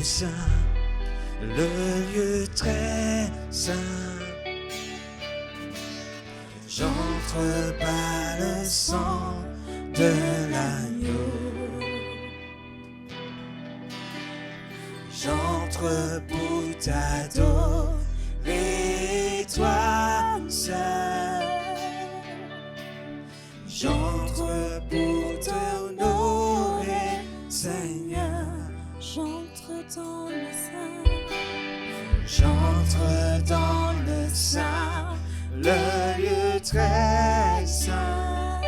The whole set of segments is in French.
saint, le lieu très saint. J'entre par le sang de l'agneau. J'entre pour t'adorer, toi seul. J'entre pour t'honorer, Seigneur. J'entre dans le sein. J'entre dans le saint, le lieu très saint.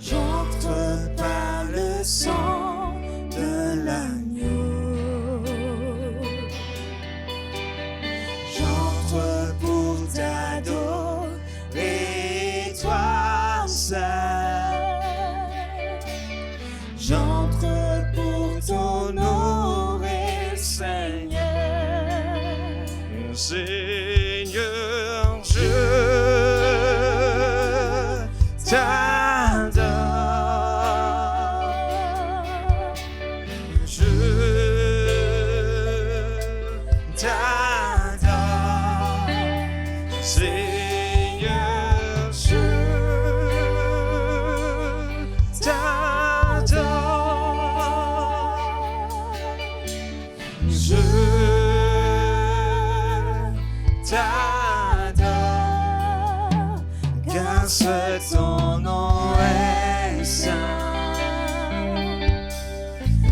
J'entre par le sang de l'agneau. J'entre pour t'adorer, toi seul. J'entre pour t'honorer, Seigneur. Seigneur, je t'adore. Je t'adore. Seigneur, je t'adore. Je t'adore, car ton nom est saint,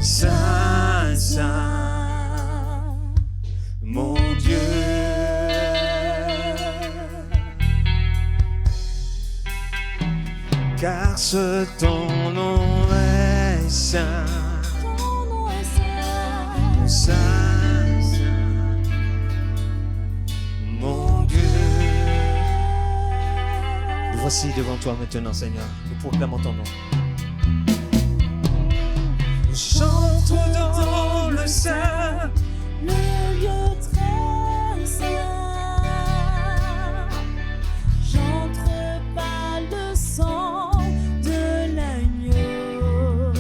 saint, saint, mon Dieu. Car ton nom est saint, Ton nom est saint. saint, saint, mon Dieu. Nous voici devant toi maintenant, Seigneur. Nous proclamons ton nom. J'entre dans le sein, Le lieu très saint. J'entre par le sang de l'agneau.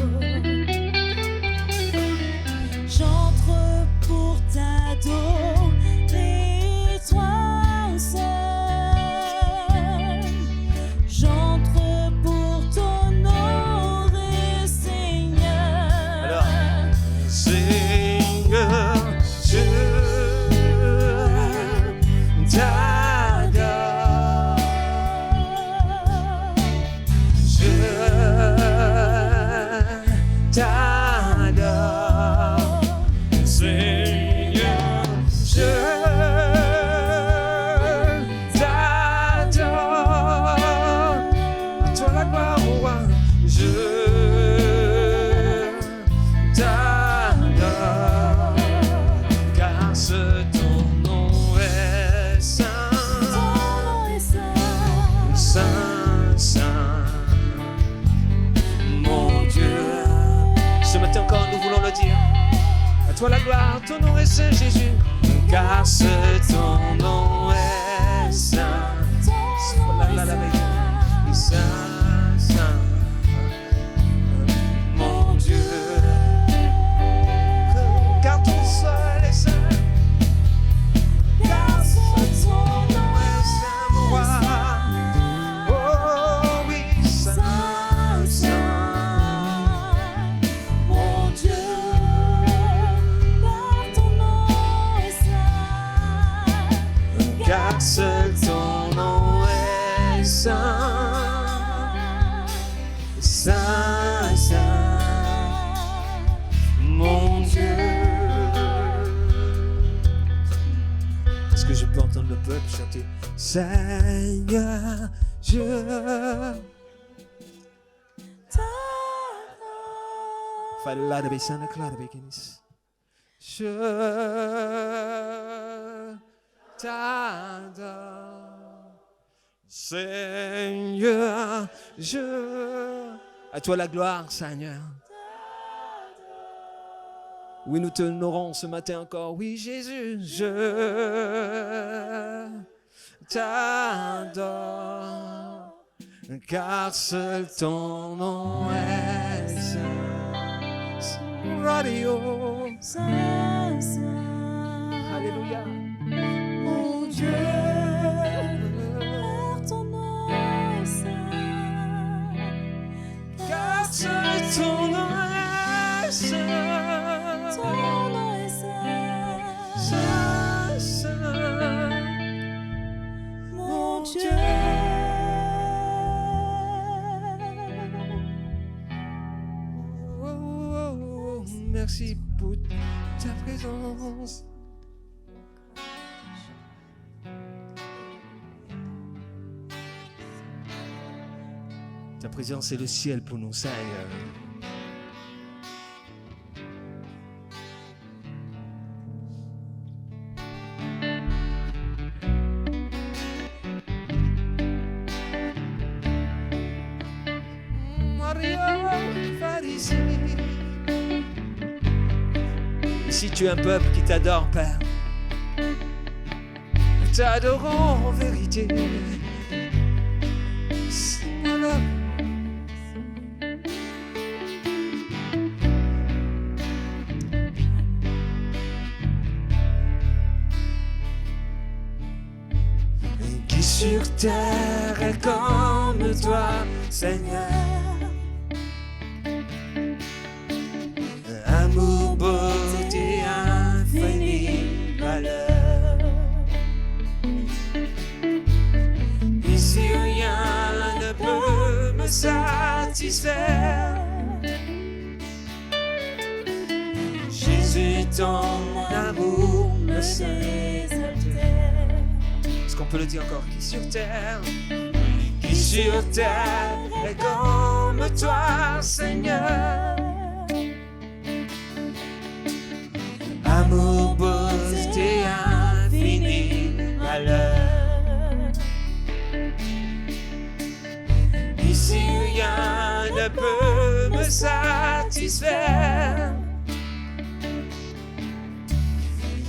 J'entre pour t'adorer, toi seul. J'entre pour t'honorer, Seigneur. Alors, Seigneur, je t'adore. Je t'adore. Seigneur, je t'adore. Toi la gloire, oh roi. Je t'adore, car ton nom est saint, Ton nom est saint. saint, saint, mon Dieu. Ce matin encore, nous voulons le dire. À toi la gloire, ton nom est saint, Jésus, car ton nom est saint, Ton nom est saint. saint, saint, mon Dieu. Car ton seul est saint, Car ton nom est saint, mon roi. Oh oui, saint, saint, mon Dieu. Car ton nom est saint. Car seul ton nom est saint, saint, saint, mon Dieu. Est-ce que je peux entendre le peuple chanter Seigneur, je Falla de Bessana Clara Bekinis. Je t'adore, Seigneur, à toi la gloire, Seigneur. Oui, nous te honorons ce matin encore. Oui, Jésus, je t'adore, car seul ton nom est saint. radio. Saint, Saint, Alléluia. mon Dieu, car ton nom est saint. Car ton nom est saint. Ton nom est saint, Saint, saint. mon Dieu. Oh, oh, oh, merci pour ta présence. Ta présence est le ciel pour nous, Seigneur. Ici, tu es un peuple qui t'adore, Père. Nous t'adorons en vérité. Voilà. Qui sur terre est comme toi, Seigneur? Amour, beauté, infinie valeur. Ici rien ne peut me satisfaire. Jésus, ton amour me désaltère. Est-ce qu'on peut le dire encore? Qui sur terre est comme toi, Seigneur? Amour, beauté, infinie valeur. Ici rien ne peut me satisfaire.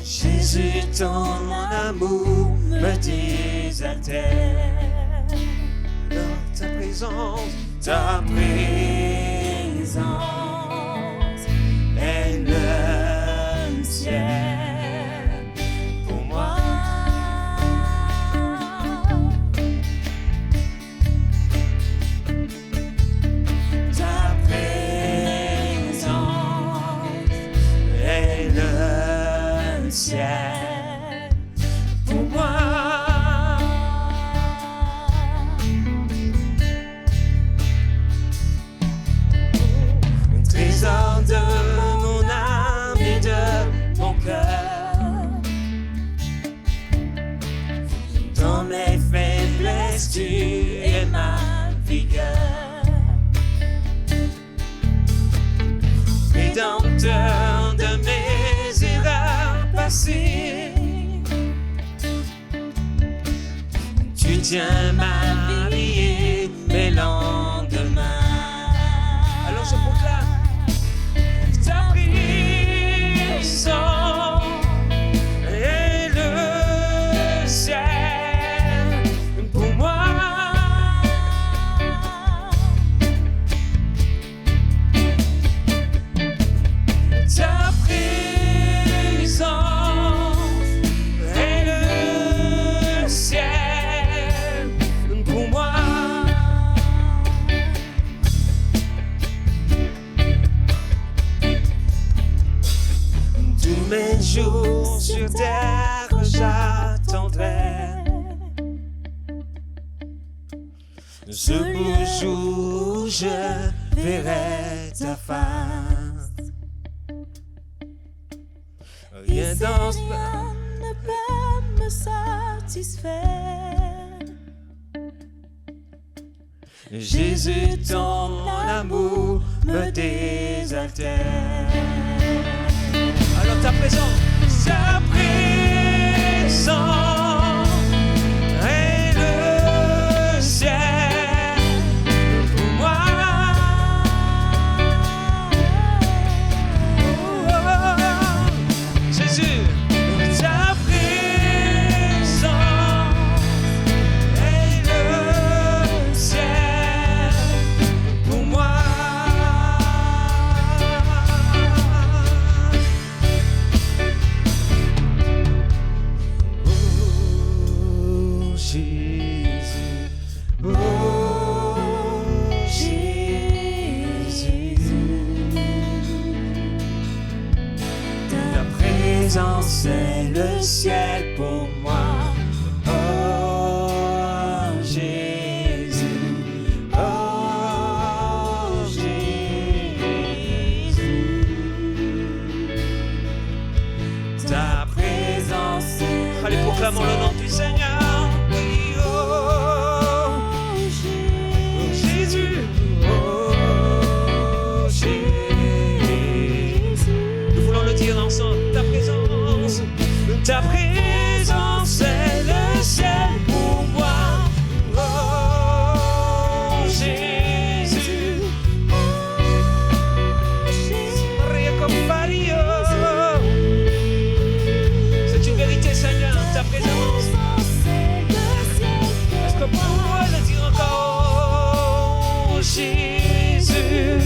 Jésus, ton amour me désaltère. Alors ta présence est le ciel pour moi. Ta présence est le ciel pour moi. Un trésor de mon âme et de mon cœur. Dans mes faiblesses, tu es ma vigueur. Rédempteur de mes erreurs passées, tu tiens ma vie et mes lendemains. Alors je proclame ta présence est le ciel pour moi. Ta présence est le ciel pour moi. Tous mes jours sur terre j'attendrai ce beau jour où je verrai ta face. Rien dans ce Rien ne peut me satisfaire. Jésus, ton amour me désaltère. Alors ta présence est le ciel pour moi. Oh, oh, oh. Jésus, ta présence est le ciel pour moi. présence, c'est le ciel pour moi. Oh Jésus, oh Jésus. Ta présence, allez, proclamons le nom du Seigneur. Oui, oh Jésus, oh Jésus. Nous voulons le dire ensemble. Ta présence, c'est le ciel pour moi. Oh Jésus, Maria Compario. C'est une vérité, Seigneur, ta présence. Est-ce qu'on pourrait le dire encore? Oh Jésus.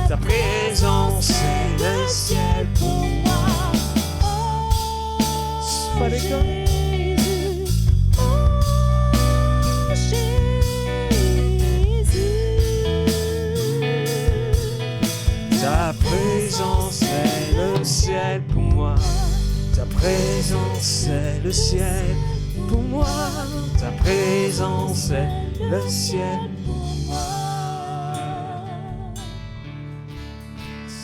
Ta présence, c'est le ciel pour moi. Fallait comme ta présence, c'est le ciel pour moi. Ta présence, c'est le ciel pour moi. Ta présence, c'est le ciel pour moi.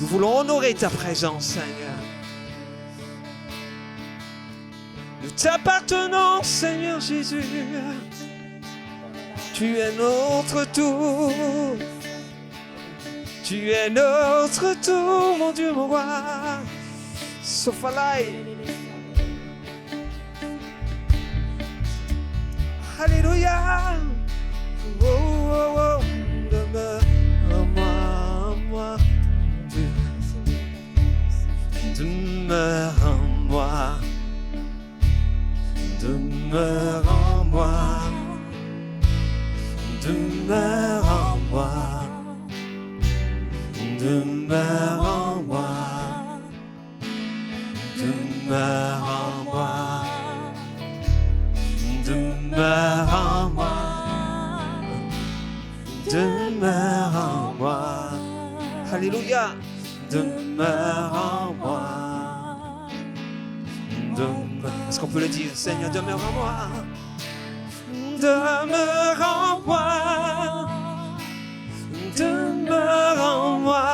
Nous voulons honorer ta présence, Seigneur. Nous t'appartenons, Seigneur Jésus. Tu es notre tout. Tu es notre tout, mon Dieu, mon roi. Sophalai. Alléluia. Oh, oh, oh. Demeure en moi, mon Dieu. Demeure en moi. Demeure en moi. Demeure en moi. Demeure en moi. Demeure en moi. Demeure en moi. Demeure en moi. Alléluia. Demeure en moi. Est-ce qu'on peut le dire? Seigneur, demeure en moi. Demeure en moi. Demeure en moi.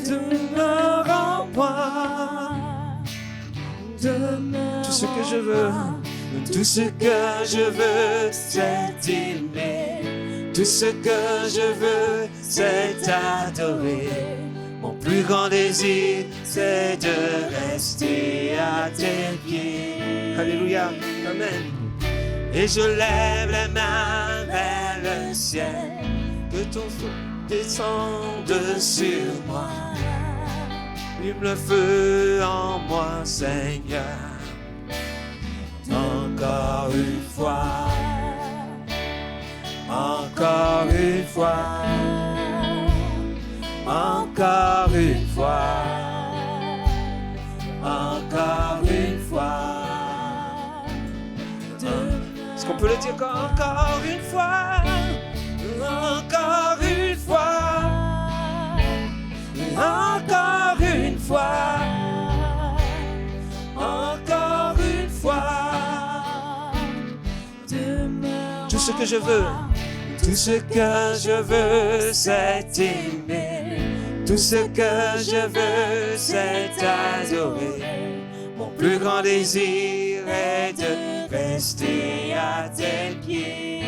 Demeure en moi. Tout ce que je veux, tout ce que je veux, c'est t'aimer. Tout ce que je veux, c'est t'adorer. Mon plus grand désir, c'est de rester à tes pieds. Alléluia, amen. Et je lève les mains vers le ciel, que ton feu descende sur moi. Allume le feu en moi, Seigneur. Encore une fois, encore une fois, encore une fois, encore une fois. Est-ce qu'on peut le dire encore une fois? Encore une fois, encore une fois, encore une fois. Tout ce que je veux, tout ce que je veux, c'est t'aimer. Tout ce que je veux, c'est t'adorer. Mon plus grand désir est de rester à tes pieds.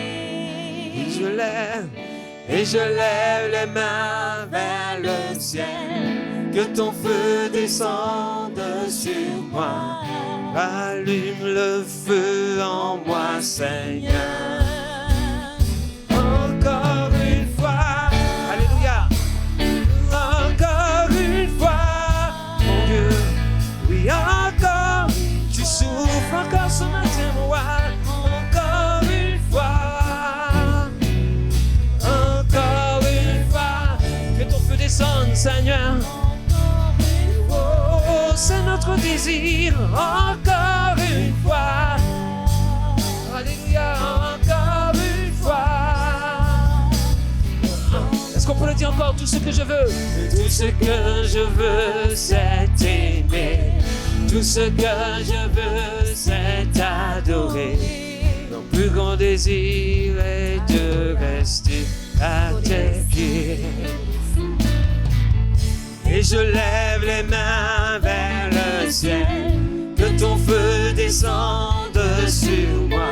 Et je lève les mains vers le ciel, que ton feu descende sur moi. Allume le feu en moi, Seigneur. Encore une fois, alléluia. Encore une fois, mon Dieu. Oui, encore, tu souffres encore ce matin, moi. Encore une fois. Encore une fois, que ton feu descende, Seigneur. Oh, c'est notre désir. Encore une fois. Alléluia, encore une fois. Est-ce qu'on peut le dire encore? Tout ce que je veux. Tout ce que je veux, c'est t'aimer. Tout ce que je veux, c'est t'adorer. Mon plus grand désir est de rester à tes pieds. Et je lève les mains vers le ciel. Que ton feu descende sur moi.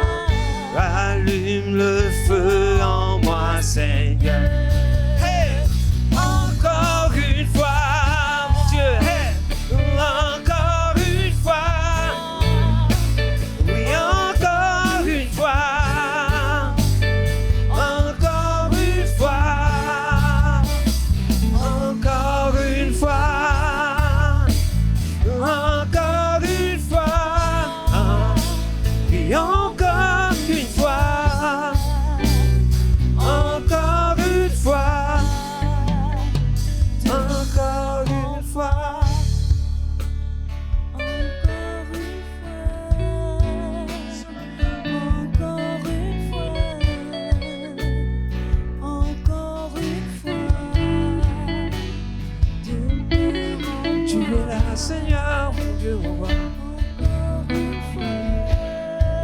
Allume le feu en moi, Seigneur. Hey! Encore une fois, mon Dieu. Hey! Encore une fois. Oui, encore une fois. Encore une fois. Encore une fois. Encore une fois. Et encore une fois. Encore une fois. Encore une fois. Encore une fois. Tu es là, Seigneur, mon Dieu, mon roi.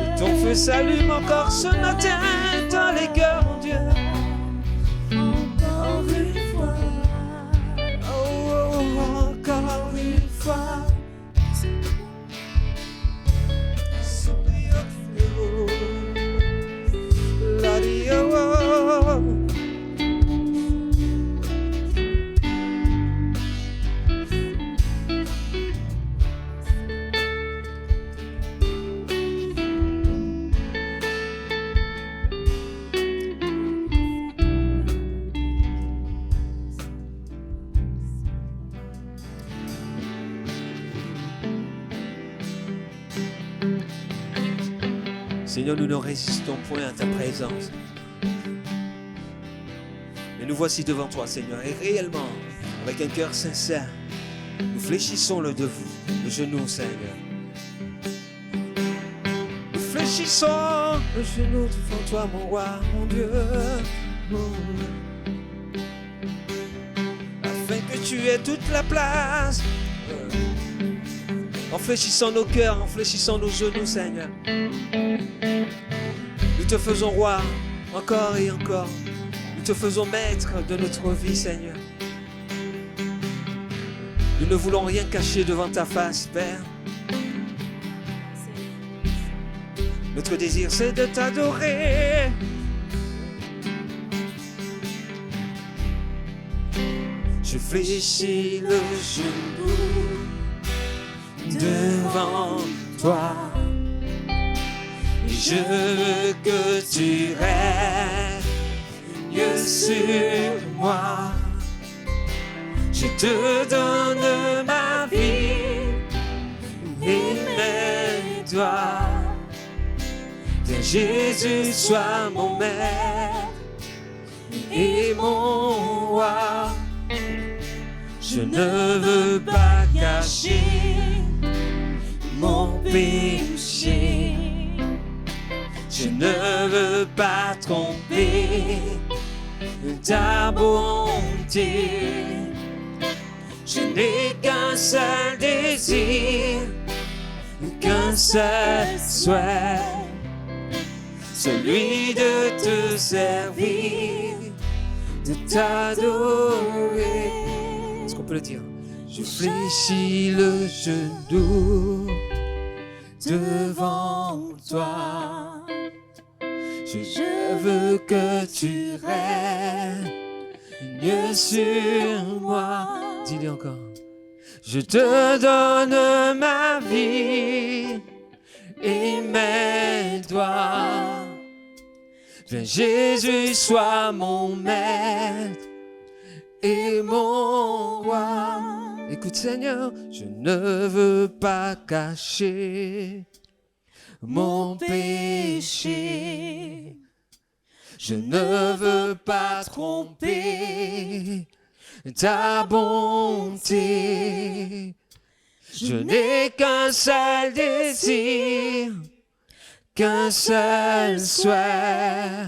Et ton feu s'allume encore ce matin dans les cœurs, mon Dieu. Encore une fois. Oh, oh, oh, encore une fois. Seigneur, nous ne résistons point à ta présence. Mais nous voici devant toi, Seigneur, et réellement, avec un cœur sincère, nous fléchissons le genou, Seigneur. Nous fléchissons le genou devant toi, mon roi, mon Dieu, afin que tu aies toute la place. En fléchissant nos cœurs, en fléchissant nos genoux, Seigneur. Nous te faisons roi, encore et encore. Nous te faisons maître de notre vie, Seigneur. Nous ne voulons rien cacher devant ta face, Père. Notre désir, c'est de t'adorer. Je fléchis le genou devant toi. Et je veux que tu règnes sur moi. Je te donne ma vie et mes doigts. Que Jésus soit mon maître et mon roi. Je ne veux pas cacher mon péché. Je ne veux pas tromper ta bonté. Je n'ai qu'un seul désir, qu'un seul souhait, celui de te servir, de t'adorer. Est-ce qu'on peut le dire? Je fléchis le genou devant toi. Je veux que tu règnes sur moi. Dis-le encore. Je te donne ma vie et mes doigts. Viens Jésus, sois mon maître et mon roi. Écoute Seigneur, je ne veux pas cacher mon péché. Je ne veux pas tromper ta bonté. Je n'ai qu'un seul désir, qu'un seul souhait,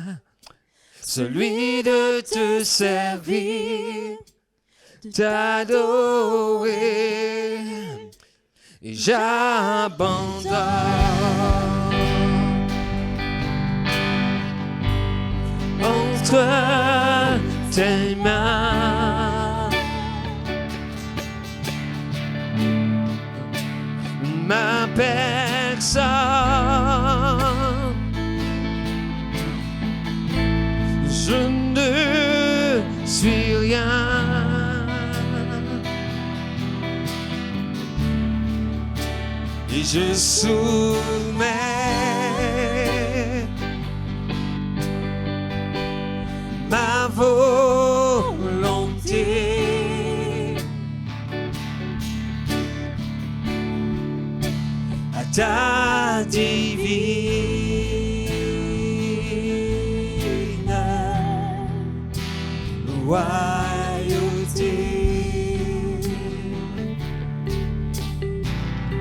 celui de te servir, t'adorer, et j'abandonne entre tes mains ma personne. Je ne suis rien. Et je soumets ma volonté à ta divine royauté.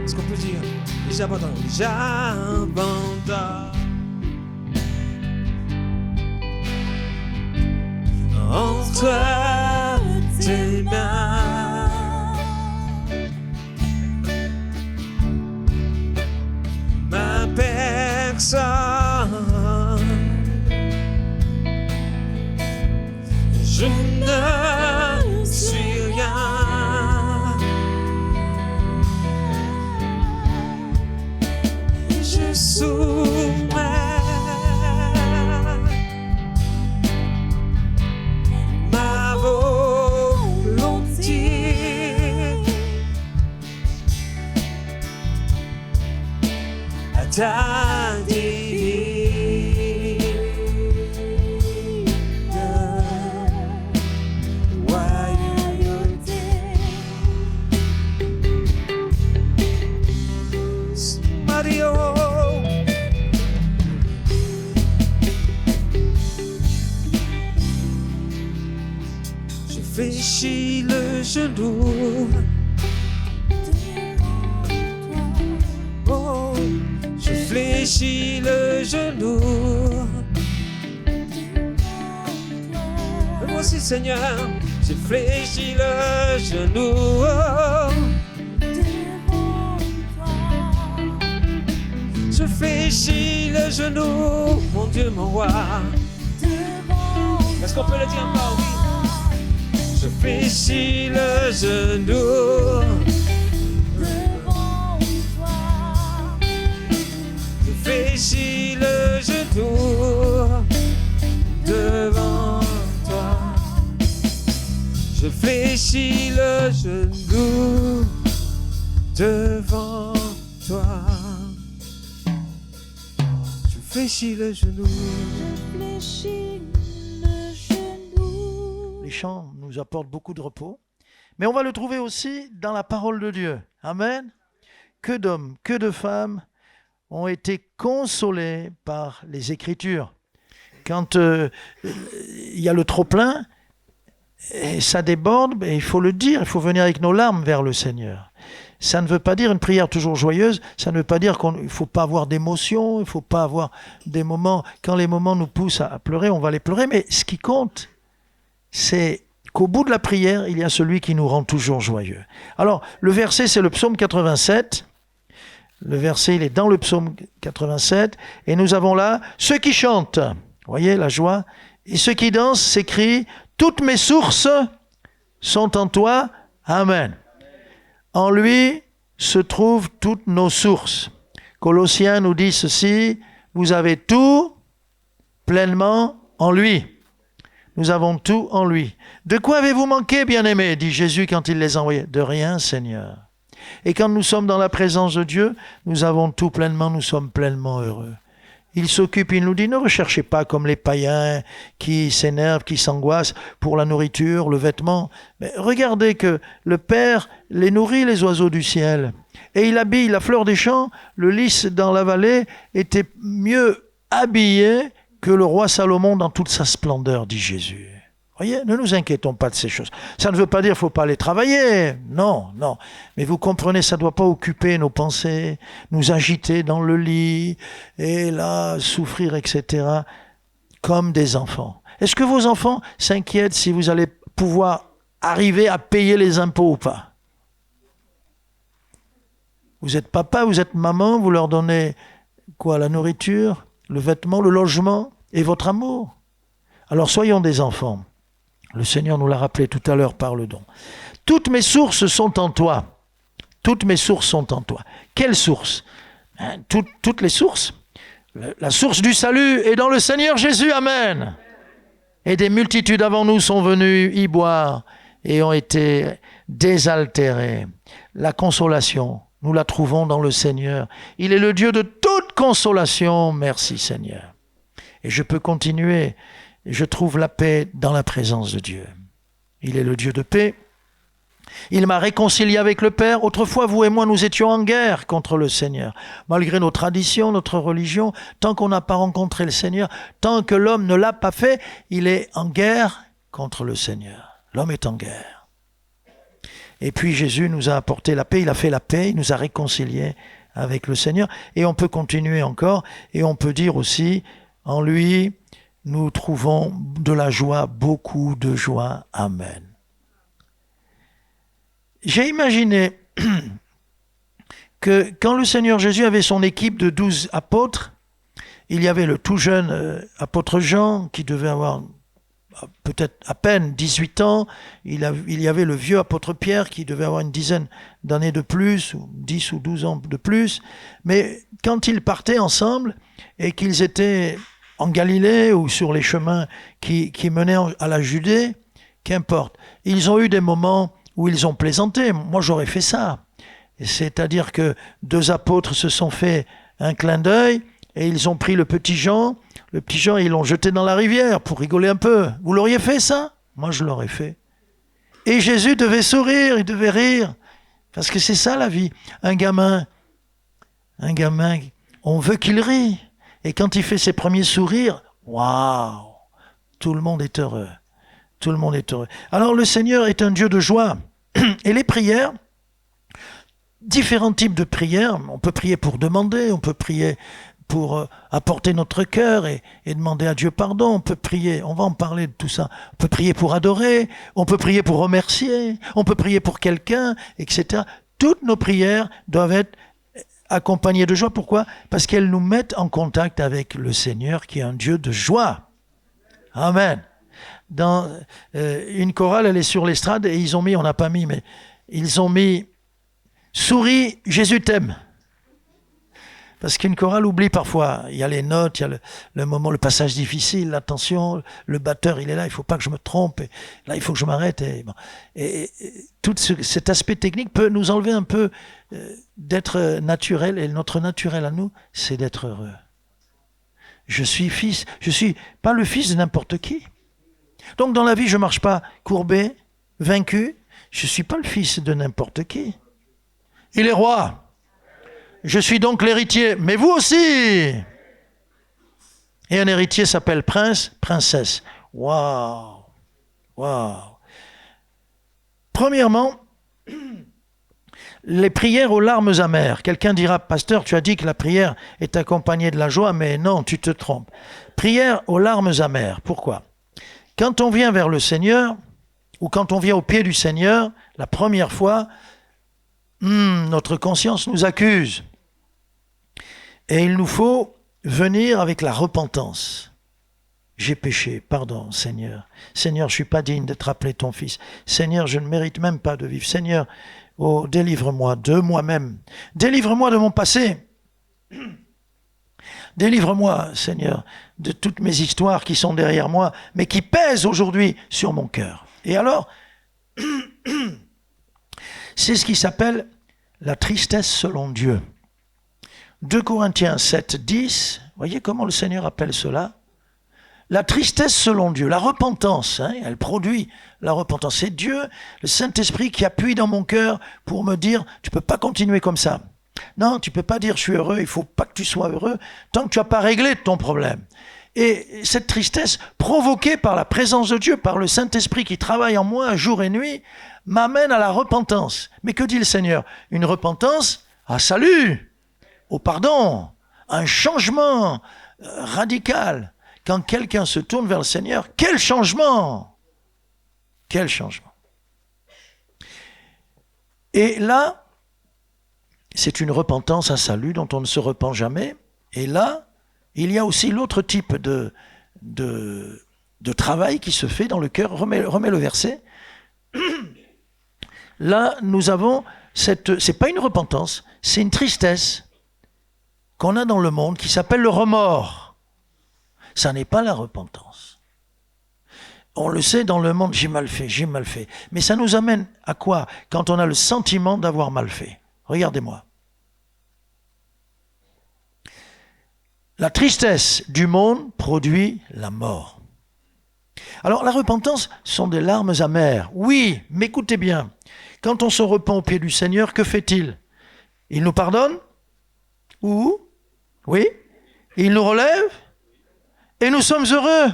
Est-ce qu'on peut dire j'abandonne, j'abandonne entre tes mains ma personne. Je ne suis rien. Je soumets ma volonté à ta divine royauté. Mario. Je fléchis le genou. Oh, je fléchis le genou. Moi aussi, Seigneur, je fléchis le genou. Oh, je fléchis le genou, mon Dieu, mon roi. Est-ce qu'on peut le dire encore? Oui. Je fléchis le genou. Je fléchis le genou devant toi. Je fléchis le genou devant toi. Je fléchis le genou. Les chants nous apportent beaucoup de repos, mais on va le trouver aussi dans la parole de Dieu. Amen. Que d'hommes, que de femmes ont été consolés par les Écritures. Quand il y a le trop-plein, et ça déborde, il faut le dire, il faut venir avec nos larmes vers le Seigneur. Ça ne veut pas dire une prière toujours joyeuse, ça ne veut pas dire qu'il ne faut pas avoir d'émotions, il ne faut pas avoir des moments, quand les moments nous poussent à pleurer, on va les pleurer, mais ce qui compte, c'est qu'au bout de la prière, il y a celui qui nous rend toujours joyeux. Alors, le verset, c'est le psaume 87. Le verset, il est dans le psaume 87. Et nous avons là ceux qui chantent. Vous voyez, la joie. Et ceux qui dansent s'écrient « Toutes mes sources sont en toi. Amen. » En lui se trouvent toutes nos sources. Colossiens nous dit ceci, « Vous avez tout pleinement en lui. » Nous avons tout en lui. De quoi avez-vous manqué, bien-aimés, dit Jésus quand il les envoyait. De rien, Seigneur. Et quand nous sommes dans la présence de Dieu, nous avons tout pleinement, nous sommes pleinement heureux. Il s'occupe, il nous dit, ne recherchez pas comme les païens qui s'énervent, qui s'angoissent pour la nourriture, le vêtement. Mais regardez que le Père les nourrit, les oiseaux du ciel. Et il habille la fleur des champs, le lys dans la vallée était mieux habillé que le roi Salomon dans toute sa splendeur, dit Jésus. Voyez, ne nous inquiétons pas de ces choses. Ça ne veut pas dire qu'il ne faut pas aller travailler. Non, non. Mais vous comprenez, ça ne doit pas occuper nos pensées, nous agiter dans le lit, et là, souffrir, etc. comme des enfants. Est-ce que vos enfants s'inquiètent si vous allez pouvoir arriver à payer les impôts ou pas? Vous êtes papa, vous êtes maman, vous leur donnez quoi? La nourriture, le vêtement, le logement et votre amour. Alors soyons des enfants. Le Seigneur nous l'a rappelé tout à l'heure par le don. Toutes mes sources sont en toi. Toutes mes sources sont en toi. Quelles sources? Toutes les sources. La source du salut est dans le Seigneur Jésus. Amen. Et des multitudes avant nous sont venues y boire et ont été désaltérés. La consolation, nous la trouvons dans le Seigneur. Il est le Dieu de toute consolation. Merci Seigneur. Et je peux continuer. Je trouve la paix dans la présence de Dieu. Il est le Dieu de paix. Il m'a réconcilié avec le Père. Autrefois, vous et moi, nous étions en guerre contre le Seigneur. Malgré nos traditions, notre religion, tant qu'on n'a pas rencontré le Seigneur, tant que l'homme ne l'a pas fait, il est en guerre contre le Seigneur. L'homme est en guerre. Et puis Jésus nous a apporté la paix, il a fait la paix, il nous a réconciliés avec le Seigneur. Et on peut continuer encore, et on peut dire aussi, en lui, nous trouvons de la joie, beaucoup de joie. Amen. J'ai imaginé que quand le Seigneur Jésus avait son équipe de 12 apôtres, il y avait le tout jeune apôtre Jean qui devait avoir peut-être à peine 18 ans, il y avait le vieux apôtre Pierre qui devait avoir une dizaine d'années de plus, ou 10 ou 12 ans de plus, mais quand ils partaient ensemble et qu'ils étaient en Galilée ou sur les chemins qui menaient à la Judée, qu'importe, ils ont eu des moments où ils ont plaisanté. Moi, j'aurais fait ça. C'est-à-dire que 2 apôtres se sont fait un clin d'œil et ils ont pris le petit Jean, ils l'ont jeté dans la rivière pour rigoler un peu. Vous l'auriez fait, ça? Moi, je l'aurais fait. Et Jésus devait sourire, il devait rire. Parce que c'est ça, la vie. Un gamin, on veut qu'il rie. Et quand il fait ses premiers sourires, waouh, tout le monde est heureux. Tout le monde est heureux. Alors, le Seigneur est un Dieu de joie. Et les prières, différents types de prières. On peut prier pour demander, on peut prier pour apporter notre cœur et demander à Dieu pardon. On peut prier, on va en parler de tout ça. On peut prier pour adorer, on peut prier pour remercier, on peut prier pour quelqu'un, etc. Toutes nos prières doivent être accompagnées de joie. Pourquoi? Parce qu'elles nous mettent en contact avec le Seigneur qui est un Dieu de joie. Amen. Dans une chorale, elle est sur l'estrade et ils ont mis, on n'a pas mis, mais ils ont mis « Souris, Jésus t'aime ». Parce qu'une chorale oublie parfois, il y a les notes, il y a le moment, le passage difficile, l'attention, le batteur il est là, il ne faut pas que je me trompe, et là il faut que je m'arrête. Et tout cet aspect technique peut nous enlever un peu d'être naturel, et notre naturel à nous, c'est d'être heureux. Je suis fils, je suis pas le fils de n'importe qui. Donc dans la vie, je ne marche pas courbé, vaincu, je ne suis pas le fils de n'importe qui. Il est roi. Je suis donc l'héritier, mais vous aussi. Et un héritier s'appelle prince, princesse. Waouh, waouh. Premièrement, les prières aux larmes amères. Quelqu'un dira, pasteur, tu as dit que la prière est accompagnée de la joie, mais non, tu te trompes. Prière aux larmes amères. Pourquoi? Quand on vient vers le Seigneur, ou quand on vient au pied du Seigneur, la première fois, notre conscience nous accuse. Et il nous faut venir avec la repentance. J'ai péché, pardon Seigneur. Seigneur, je ne suis pas digne d'être appelé ton fils. Seigneur, je ne mérite même pas de vivre. Seigneur, oh, délivre-moi de moi-même. Délivre-moi de mon passé. Délivre-moi, Seigneur, de toutes mes histoires qui sont derrière moi, mais qui pèsent aujourd'hui sur mon cœur. Et alors, c'est ce qui s'appelle la tristesse selon Dieu. 2 Corinthiens 7, 10, voyez comment le Seigneur appelle cela? La tristesse selon Dieu, la repentance, elle produit la repentance. C'est Dieu, le Saint-Esprit qui appuie dans mon cœur pour me dire, tu ne peux pas continuer comme ça. Non, tu ne peux pas dire je suis heureux, il ne faut pas que tu sois heureux tant que tu n'as pas réglé ton problème. Et cette tristesse, provoquée par la présence de Dieu, par le Saint-Esprit qui travaille en moi jour et nuit, m'amène à la repentance. Mais que dit le Seigneur? Une repentance à salut, au pardon, un changement radical. quand quelqu'un se tourne vers le Seigneur, quel changement! Quel changement! Et là, c'est une repentance, un salut dont on ne se repent jamais. Et là, il y a aussi l'autre type de travail qui se fait dans le cœur. Remets le verset. Là, nous avons c'est pas une repentance, c'est une tristesse qu'on a dans le monde qui s'appelle le remords. Ça n'est pas la repentance. On le sait dans le monde, j'ai mal fait. Mais ça nous amène à quoi quand on a le sentiment d'avoir mal fait? Regardez-moi. La tristesse du monde produit la mort. Alors la repentance sont des larmes amères. Oui, mais écoutez bien. Quand on se repent au pied du Seigneur, que fait-il? Il nous pardonne? Ou? Oui. Il nous relève? Et nous sommes heureux.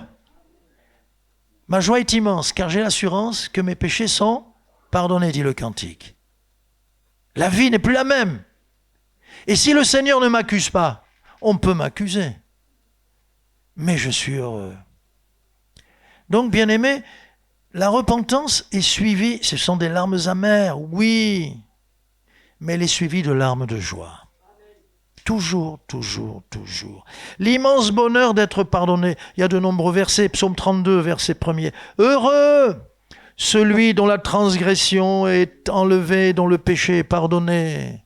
Ma joie est immense, car j'ai l'assurance que mes péchés sont pardonnés, dit le cantique. La vie n'est plus la même. Et si le Seigneur ne m'accuse pas, on peut m'accuser. Mais je suis heureux. Donc, bien-aimés, la repentance est suivie, ce sont des larmes amères, oui, mais elle est suivie de larmes de joie. Toujours, toujours, toujours. L'immense bonheur d'être pardonné. Il y a de nombreux versets, psaume 32, verset 1er. Heureux celui dont la transgression est enlevée, dont le péché est pardonné.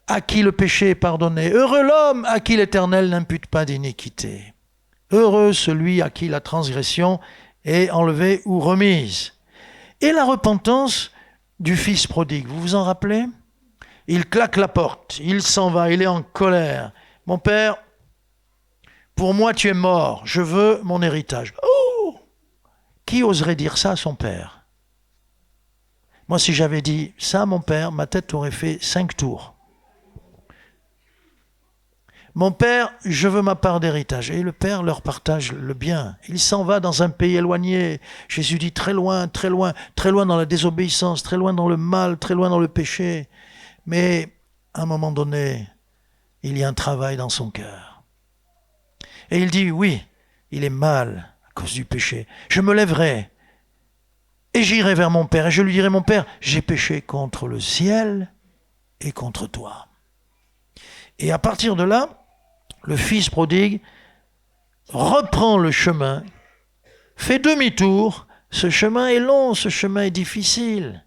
À qui le péché est pardonné. Heureux l'homme à qui l'Éternel n'impute pas d'iniquité. Heureux celui à qui la transgression est enlevée ou remise. Et la repentance du fils prodigue, vous vous en rappelez? Il claque la porte, il s'en va, il est en colère. Mon père, pour moi tu es mort, je veux mon héritage. Oh! Qui oserait dire ça à son père? Moi, si j'avais dit ça à mon père, ma tête aurait fait 5 tours. Mon père, je veux ma part d'héritage. Et le père leur partage le bien. Il s'en va dans un pays éloigné. Jésus dit très loin, très loin, très loin dans la désobéissance, très loin dans le mal, très loin dans le péché. Mais à un moment donné, il y a un travail dans son cœur. Et il dit, oui, il est mal à cause du péché. Je me lèverai et j'irai vers mon père. Et je lui dirai, mon père, j'ai péché contre le ciel et contre toi. Et à partir de là, le fils prodigue reprend le chemin, fait demi-tour. Ce chemin est long, ce chemin est difficile.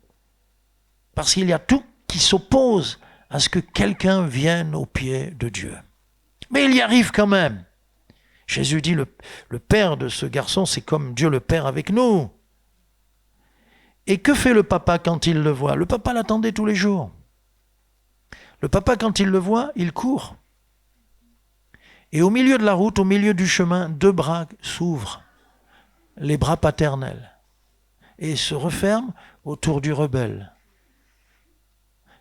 Parce qu'il y a tout qui s'oppose à ce que quelqu'un vienne au pied de Dieu. Mais il y arrive quand même. Jésus dit, le père de ce garçon, c'est comme Dieu le Père avec nous. Et que fait le papa quand il le voit? Le papa l'attendait tous les jours. Le papa, quand il le voit, il court. Et au milieu de la route, au milieu du chemin, 2 bras s'ouvrent, les bras paternels, et se referment autour du rebelle.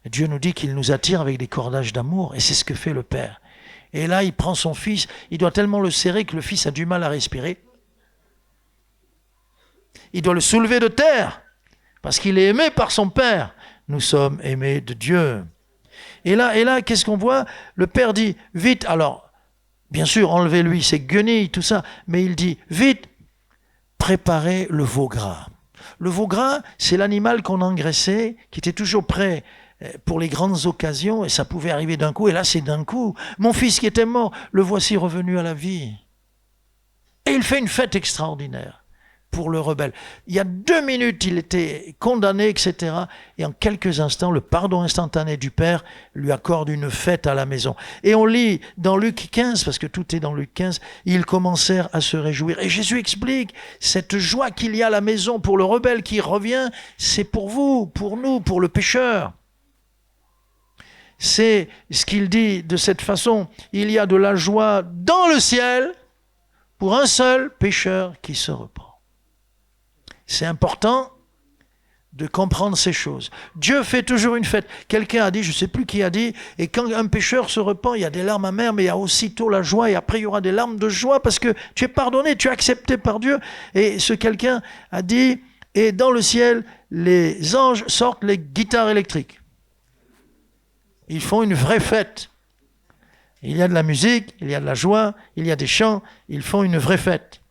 Et Dieu nous dit qu'il nous attire avec des cordages d'amour, et c'est ce que fait le Père. Et là, il prend son fils, il doit tellement le serrer que le fils a du mal à respirer. Il doit le soulever de terre, parce qu'il est aimé par son Père. Nous sommes aimés de Dieu. Et là, qu'est-ce qu'on voit? Le Père dit, vite, alors, bien sûr, enlevez-lui ses guenilles, tout ça, mais il dit, vite, préparez le veau gras. Le veau gras, c'est l'animal qu'on engraissait, qui était toujours prêt pour les grandes occasions, et ça pouvait arriver d'un coup, et là, c'est d'un coup. Mon fils qui était mort, le voici revenu à la vie. Et il fait une fête extraordinaire pour le rebelle. Il y a 2 minutes, il était condamné, etc. Et en quelques instants, le pardon instantané du Père lui accorde une fête à la maison. Et on lit dans Luc 15, parce que tout est dans Luc 15, ils commencèrent à se réjouir. Et Jésus explique, cette joie qu'il y a à la maison pour le rebelle qui revient, c'est pour vous, pour nous, pour le pécheur. C'est ce qu'il dit de cette façon, il y a de la joie dans le ciel pour un seul pécheur qui se repent. C'est important de comprendre ces choses. Dieu fait toujours une fête. Quelqu'un a dit, je ne sais plus qui a dit, et quand un pécheur se repent, il y a des larmes amères, mais il y a aussitôt la joie, et après il y aura des larmes de joie, parce que tu es pardonné, tu es accepté par Dieu. Et ce quelqu'un a dit, et dans le ciel, les anges sortent les guitares électriques. Ils font une vraie fête. Il y a de la musique, il y a de la joie, il y a des chants, ils font une vraie fête.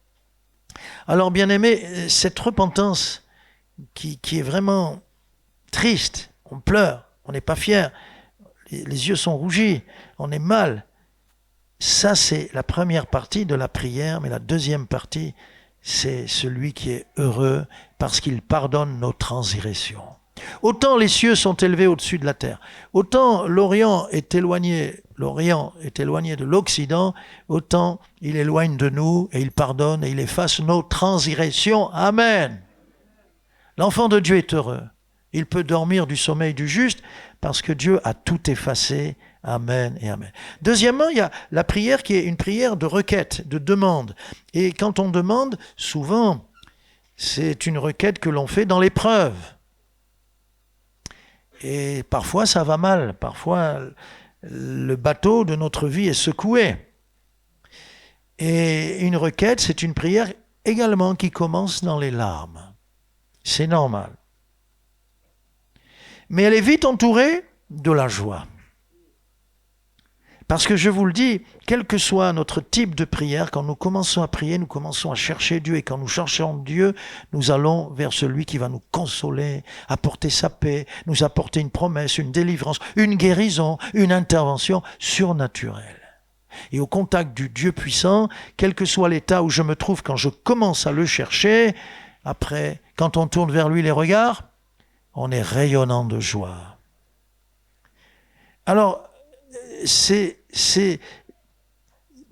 Alors, bien-aimés, cette repentance qui est vraiment triste, on pleure, on n'est pas fier, les yeux sont rougis, on est mal. Ça, c'est la première partie de la prière, mais la deuxième partie, c'est celui qui est heureux parce qu'il pardonne nos transgressions. Autant les cieux sont élevés au-dessus de la terre, autant l'Orient est éloigné de l'Occident, autant il éloigne de nous et il pardonne et il efface nos transgressions. Amen. L'enfant de Dieu est heureux. Il peut dormir du sommeil du juste parce que Dieu a tout effacé. Amen et amen. Deuxièmement, il y a la prière qui est une prière de requête, de demande. Et quand on demande, souvent, c'est une requête que l'on fait dans l'épreuve. Et parfois, ça va mal. Parfois, le bateau de notre vie est secoué. Et une requête, c'est une prière également qui commence dans les larmes. C'est normal. Mais elle est vite entourée de la joie. Parce que je vous le dis, quel que soit notre type de prière, quand nous commençons à prier, nous commençons à chercher Dieu. Et quand nous cherchons Dieu, nous allons vers celui qui va nous consoler, apporter sa paix, nous apporter une promesse, une délivrance, une guérison, une intervention surnaturelle. Et au contact du Dieu puissant, quel que soit l'état où je me trouve quand je commence à le chercher, après, quand on tourne vers lui les regards, on est rayonnant de joie. Alors,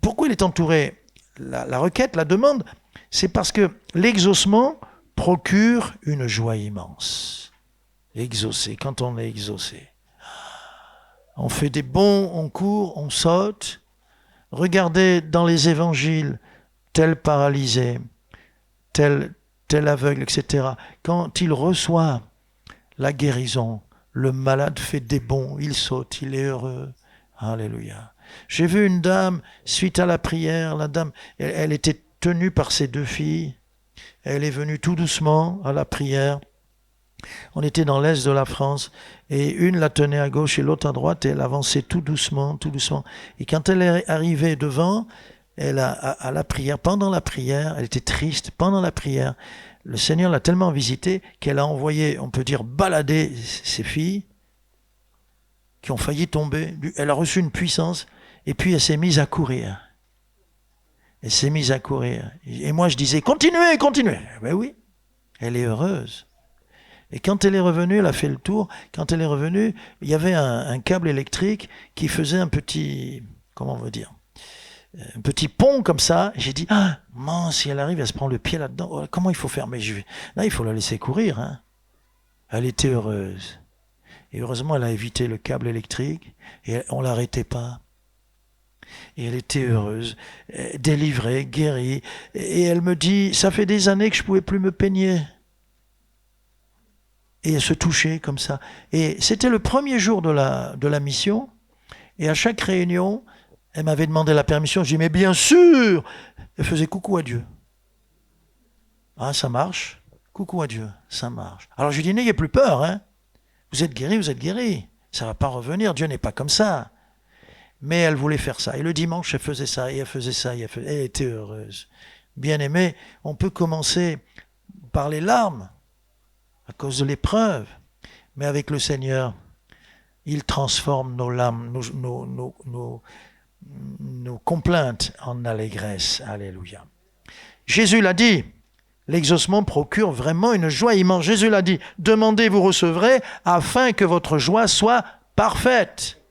pourquoi il est entouré la requête, la demande, c'est parce que l'exaucement procure une joie immense. Exaucé, quand on est exaucé. On fait des bonds, on court, on saute. Regardez dans les évangiles, tel paralysé, tel aveugle, etc. Quand il reçoit la guérison, le malade fait des bonds, il saute, il est heureux. Alléluia. J'ai vu une dame, suite à la prière, la dame, elle était tenue par ses deux filles. Elle est venue tout doucement à la prière. On était dans l'est de la France et une la tenait à gauche et l'autre à droite et elle avançait tout doucement, tout doucement. Et quand elle est arrivée devant, à la prière, pendant la prière, elle était triste. Pendant la prière, le Seigneur l'a tellement visitée qu'elle a envoyé, on peut dire, balader ses filles qui ont failli tomber. Elle a reçu une puissance et puis elle s'est mise à courir. Elle s'est mise à courir. Et moi je disais, continuez, continuez. Ben oui, elle est heureuse. Et quand elle est revenue, elle a fait le tour. Quand elle est revenue, il y avait un câble électrique qui faisait un petit, comment on veut dire, un petit pont comme ça. J'ai dit, ah, mince, si elle arrive, elle se prend le pied là-dedans. Oh, comment il faut faire? Mais là, il faut la laisser courir. Hein. Elle était heureuse. Et heureusement, elle a évité le câble électrique et on ne l'arrêtait pas. Et elle était heureuse, délivrée, guérie. Et elle me dit, ça fait des années que je ne pouvais plus me peigner. Et elle se touchait comme ça. Et c'était le premier jour de la mission. Et à chaque réunion, elle m'avait demandé la permission. Je dis, mais bien sûr. Elle faisait coucou à Dieu. Ah, ça marche. Coucou à Dieu, ça marche. Alors je lui dis, n'ayez plus peur, hein. Vous êtes guéri, vous êtes guéri. Ça ne va pas revenir, Dieu n'est pas comme ça. Mais elle voulait faire ça. Et le dimanche, elle faisait ça, et elle faisait ça, et elle était heureuse. Bien-aimée, on peut commencer par les larmes, à cause de l'épreuve. Mais avec le Seigneur, il transforme nos larmes, nos complaintes en allégresse. Alléluia. Jésus l'a dit. L'exaucement procure vraiment une joie immense. Jésus l'a dit, demandez, vous recevrez, afin que votre joie soit parfaite.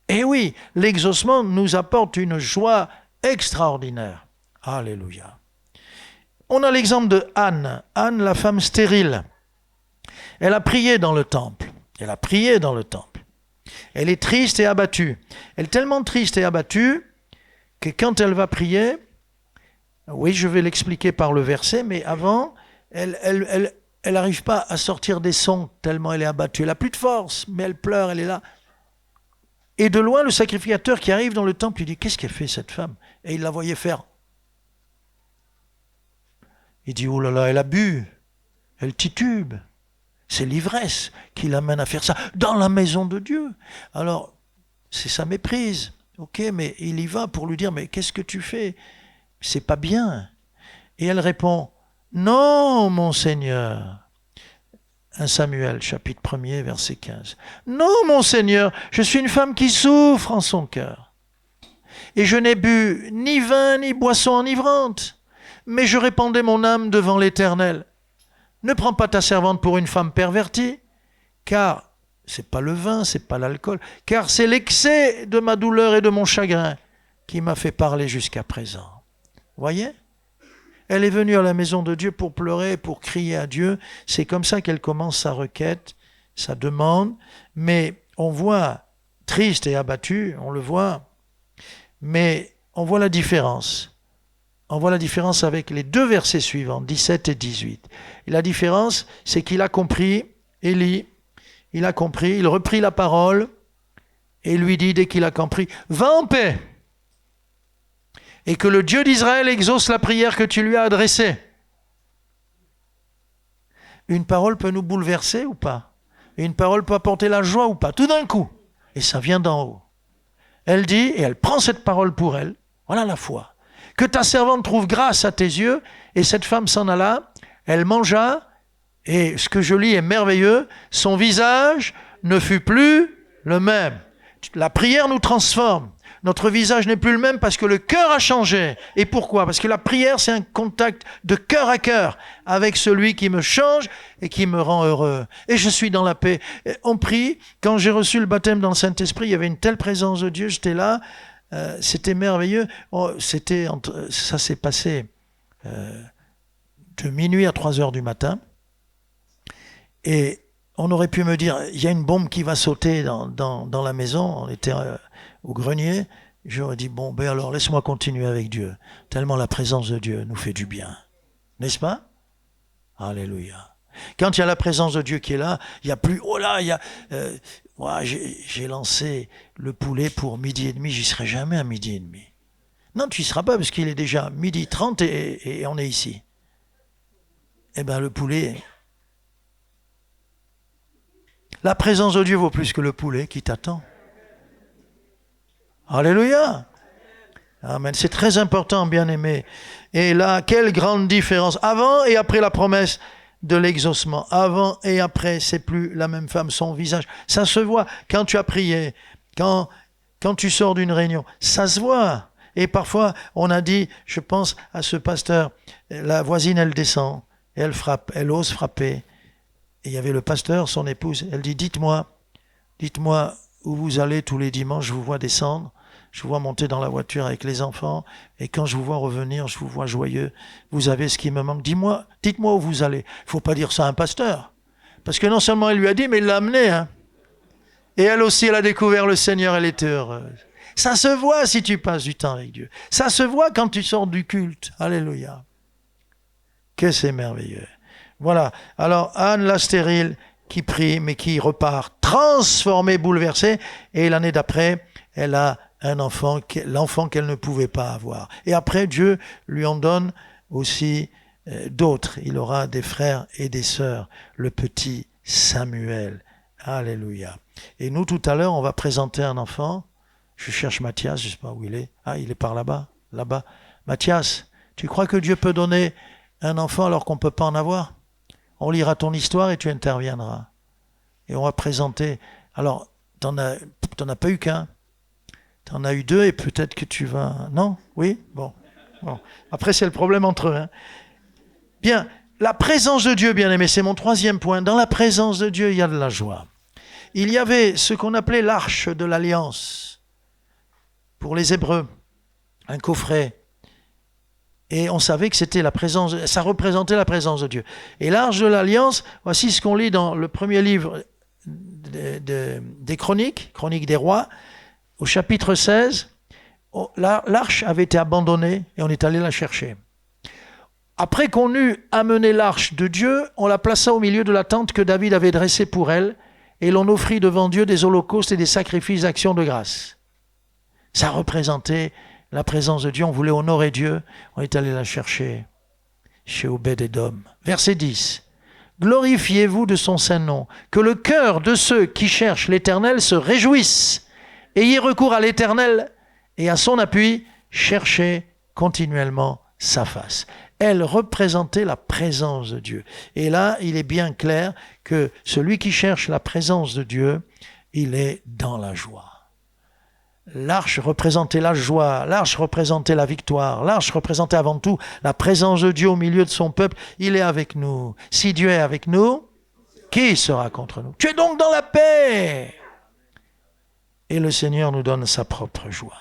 Et oui, l'exaucement nous apporte une joie extraordinaire. Alléluia. On a l'exemple de Anne, la femme stérile. Elle a prié dans le temple. Elle a prié dans le temple. Elle est triste et abattue. Elle est tellement triste et abattue que quand elle va prier, oui, je vais l'expliquer par le verset, mais avant, elle n'arrive pas à sortir des sons tellement elle est abattue. Elle n'a plus de force, mais elle pleure, elle est là. Et de loin, le sacrificateur qui arrive dans le temple lui dit, qu'est-ce qu'elle fait cette femme? Et il la voyait faire. Il dit, oh là là, elle a bu, elle titube. C'est l'ivresse qui l'amène à faire ça dans la maison de Dieu. Alors, c'est sa méprise. Ok, mais il y va pour lui dire, mais qu'est-ce que tu fais? C'est pas bien. Et elle répond, non, mon Seigneur. 1 Samuel, chapitre 1er, verset 15. Non, mon Seigneur, je suis une femme qui souffre en son cœur. Et je n'ai bu ni vin ni boisson enivrante, mais je répandais mon âme devant l'Éternel. Ne prends pas ta servante pour une femme pervertie, car c'est pas le vin, c'est pas l'alcool, car c'est l'excès de ma douleur et de mon chagrin qui m'a fait parler jusqu'à présent. Voyez ? Elle est venue à la maison de Dieu pour pleurer, pour crier à Dieu. C'est comme ça qu'elle commence sa requête, sa demande. Mais on voit, triste et abattue, on le voit, mais on voit la différence. On voit la différence avec les deux versets suivants, 17 et 18. Et la différence, c'est qu'il a compris, Élie, il a compris, il reprit la parole et lui dit, dès qu'il a compris, « Va en paix !» et que le Dieu d'Israël exauce la prière que tu lui as adressée. Une parole peut nous bouleverser ou pas? Une parole peut apporter la joie ou pas? Tout d'un coup. Et ça vient d'en haut. Elle dit, et elle prend cette parole pour elle, voilà la foi. Que ta servante trouve grâce à tes yeux, et cette femme s'en alla, elle mangea, et ce que je lis est merveilleux, son visage ne fut plus le même. La prière nous transforme. Notre visage n'est plus le même parce que le cœur a changé. Et pourquoi? Parce que la prière, c'est un contact de cœur à cœur avec celui qui me change et qui me rend heureux. Et je suis dans la paix. On prie. Quand j'ai reçu le baptême dans le Saint-Esprit, il y avait une telle présence de Dieu. J'étais là. C'était merveilleux. Ça s'est passé de minuit à 3 heures du matin. Et on aurait pu me dire, il y a une bombe qui va sauter dans la maison. On était au grenier. J'aurais dit, bon, ben alors laisse-moi continuer avec Dieu. Tellement la présence de Dieu nous fait du bien. N'est-ce pas? Alléluia. Quand il y a la présence de Dieu qui est là, il n'y a plus, oh là, il y a... moi, j'ai lancé le poulet pour 12h30, j'y serai jamais à 12h30. Non, tu n'y seras pas parce qu'il est déjà 12h30 et on est ici. Eh bien, le poulet... La présence de Dieu vaut plus que le poulet qui t'attend. Alléluia. Amen. C'est très important, bien-aimé. Et là, quelle grande différence. Avant et après la promesse de l'exaucement. Avant et après, c'est plus la même femme, son visage. Ça se voit quand tu as prié, quand tu sors d'une réunion. Ça se voit. Et parfois, on a dit, je pense à ce pasteur, la voisine, elle descend, et elle frappe, elle ose frapper. Et il y avait le pasteur, son épouse, elle dit, dites-moi où vous allez tous les dimanches, je vous vois descendre, je vous vois monter dans la voiture avec les enfants, et quand je vous vois revenir, je vous vois joyeux, vous avez ce qui me manque, dites-moi où vous allez. Il ne faut pas dire ça à un pasteur, parce que non seulement il lui a dit, mais il l'a amené. Hein. Et elle aussi, elle a découvert le Seigneur, elle était heureuse. Ça se voit si tu passes du temps avec Dieu. Ça se voit quand tu sors du culte. Alléluia. Que c'est merveilleux. Voilà. Alors, Anne la stérile qui prie, mais qui repart transformée, bouleversée. Et l'année d'après, elle a un enfant, l'enfant qu'elle ne pouvait pas avoir. Et après, Dieu lui en donne aussi d'autres. Il aura des frères et des sœurs. Le petit Samuel. Alléluia. Et nous, tout à l'heure, on va présenter un enfant. Je cherche Mathias, je ne sais pas où il est. Ah, il est par là-bas, là-bas. Mathias, tu crois que Dieu peut donner un enfant alors qu'on ne peut pas en avoir? On lira ton histoire et tu interviendras. Et on va présenter. Alors, t'en as pas eu qu'un. T'en as eu 2 et peut-être que tu vas... Non? Oui? Bon. Après, c'est le problème entre eux. Hein. Bien, la présence de Dieu, bien aimé, c'est mon 3e point. Dans la présence de Dieu, il y a de la joie. Il y avait ce qu'on appelait l'arche de l'alliance. Pour les Hébreux, un coffret. Et on savait que c'était la présence, ça représentait la présence de Dieu. Et l'arche de l'Alliance, voici ce qu'on lit dans le premier livre des Chroniques des Rois, au chapitre 16. L'arche avait été abandonnée et on est allé la chercher. Après qu'on eut amené l'arche de Dieu, on la plaça au milieu de la tente que David avait dressée pour elle, et l'on offrit devant Dieu des holocaustes et des sacrifices d'actions de grâce. Ça représentait la présence de Dieu. On voulait honorer Dieu. On est allé la chercher chez Obed-Edom. Verset 10. Glorifiez-vous de son saint nom. Que le cœur de ceux qui cherchent l'Éternel se réjouisse. Ayez recours à l'Éternel et à son appui, cherchez continuellement sa face. Elle représentait la présence de Dieu. Et là, il est bien clair que celui qui cherche la présence de Dieu, il est dans la joie. L'arche représentait la joie, l'arche représentait la victoire, l'arche représentait avant tout la présence de Dieu au milieu de son peuple. Il est avec nous. Si Dieu est avec nous, qui sera contre nous? Tu es donc dans la paix. Et le Seigneur nous donne sa propre joie.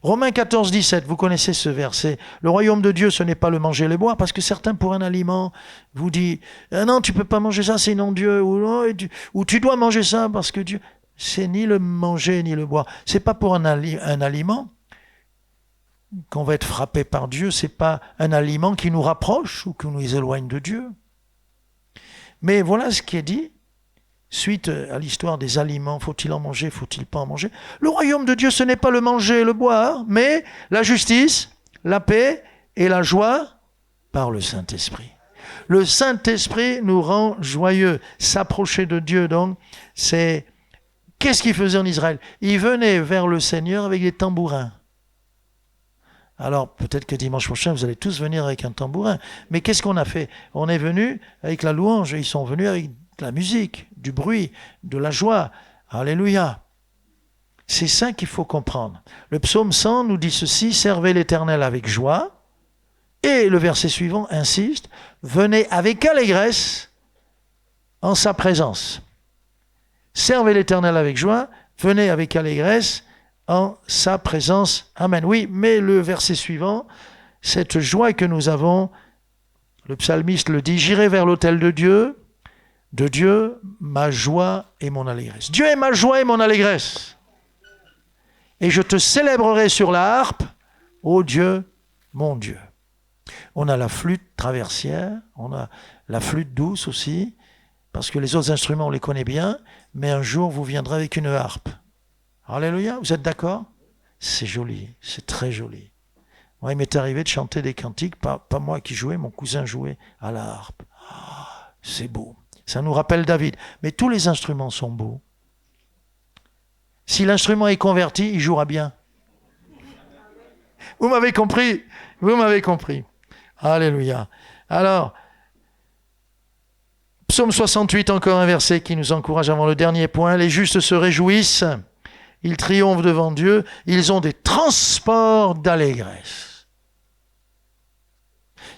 Romains 14, 17, vous connaissez ce verset. Le royaume de Dieu, ce n'est pas le manger et le boire, parce que certains, pour un aliment, vous disent non, tu ne peux pas manger ça, c'est non Dieu, ou tu dois manger ça parce que Dieu... C'est ni le manger ni le boire. C'est pas pour un aliment qu'on va être frappé par Dieu. C'est pas un aliment qui nous rapproche ou qui nous éloigne de Dieu. Mais voilà ce qui est dit suite à l'histoire des aliments. Faut-il en manger? Faut-il pas en manger? Le royaume de Dieu, ce n'est pas le manger et le boire, mais la justice, la paix et la joie par le Saint-Esprit. Le Saint-Esprit nous rend joyeux. S'approcher de Dieu, donc, c'est... Qu'est-ce qu'il faisait en Israël? Il venait vers le Seigneur avec des tambourins. Alors, peut-être que dimanche prochain, vous allez tous venir avec un tambourin. Mais qu'est-ce qu'on a fait? On est venu avec la louange. Ils sont venus avec de la musique, du bruit, de la joie. Alléluia. C'est ça qu'il faut comprendre. Le psaume 100 nous dit ceci: servez l'Éternel avec joie. Et le verset suivant insiste: venez avec allégresse en sa présence. Servez l'Éternel avec joie, venez avec allégresse en sa présence. Amen. Oui, mais le verset suivant, cette joie que nous avons, le psalmiste le dit: j'irai vers l'autel de Dieu, ma joie et mon allégresse. Dieu est ma joie et mon allégresse. Et je te célébrerai sur la harpe, ô Dieu, mon Dieu. On a la flûte traversière, on a la flûte douce aussi, parce que les autres instruments, on les connaît bien, mais un jour, vous viendrez avec une harpe. Alléluia, vous êtes d'accord? C'est joli, c'est très joli. Moi, il m'est arrivé de chanter des cantiques, pas moi qui jouais, mon cousin jouait à la harpe. Ah, c'est beau. Ça nous rappelle David. Mais tous les instruments sont beaux. Si l'instrument est converti, il jouera bien. Vous m'avez compris? Vous m'avez compris. Alléluia. Alors, Psaume 68, encore un verset qui nous encourage avant le dernier point. Les justes se réjouissent, ils triomphent devant Dieu, ils ont des transports d'allégresse.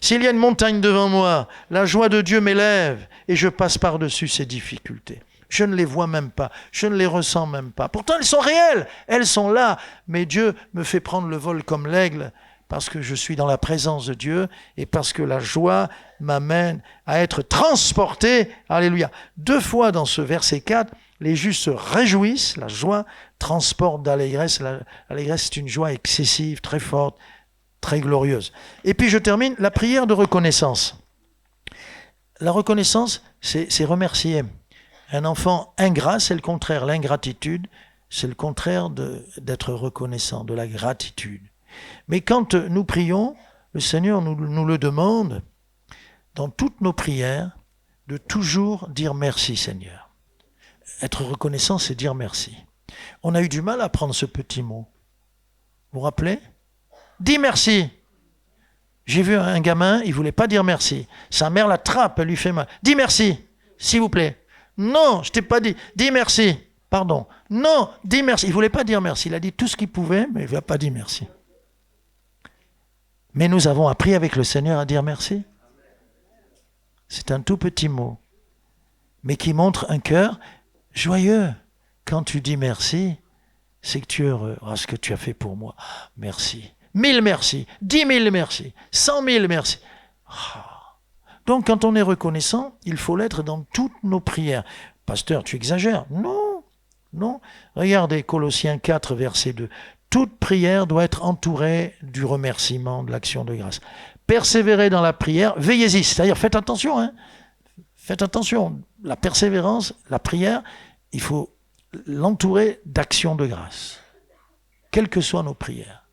S'il y a une montagne devant moi, la joie de Dieu m'élève et je passe par-dessus ces difficultés. Je ne les vois même pas, je ne les ressens même pas. Pourtant, elles sont réelles, elles sont là, mais Dieu me fait prendre le vol comme l'aigle, parce que je suis dans la présence de Dieu et parce que la joie m'amène à être transporté. Alléluia. 2 fois dans ce verset 4, les justes se réjouissent, la joie transporte d'allégresse. L'allégresse, c'est une joie excessive, très forte, très glorieuse. Et puis je termine, la prière de reconnaissance. La reconnaissance, c'est remercier. Un enfant ingrat, c'est le contraire. L'ingratitude, c'est le contraire d'être reconnaissant, de la gratitude. Mais quand nous prions, le Seigneur nous le demande, dans toutes nos prières, de toujours dire merci Seigneur. Être reconnaissant, c'est dire merci. On a eu du mal à prendre ce petit mot. Vous vous rappelez? Dis merci. J'ai vu un gamin, il ne voulait pas dire merci. Sa mère l'attrape, elle lui fait mal. Dis merci, s'il vous plaît. Non, je ne t'ai pas dit. Dis merci. Pardon. Non, dis merci. Il ne voulait pas dire merci. Il a dit tout ce qu'il pouvait, mais il n'a pas dit merci. Mais nous avons appris avec le Seigneur à dire merci. C'est un tout petit mot, mais qui montre un cœur joyeux. Quand tu dis merci, c'est que tu es heureux. Ah, ce que tu as fait pour moi, merci. 1000 merci, 10 000 merci, 100 000 merci. Ah. Donc quand on est reconnaissant, il faut l'être dans toutes nos prières. Pasteur, tu exagères. Non, non. Regardez Colossiens 4, verset 2. Toute prière doit être entourée du remerciement, de l'action de grâce. Persévérez dans la prière, veillez-y. C'est-à-dire, faites attention. Hein. Faites attention. La persévérance, la prière, il faut l'entourer d'action de grâce. Quelles que soient nos prières.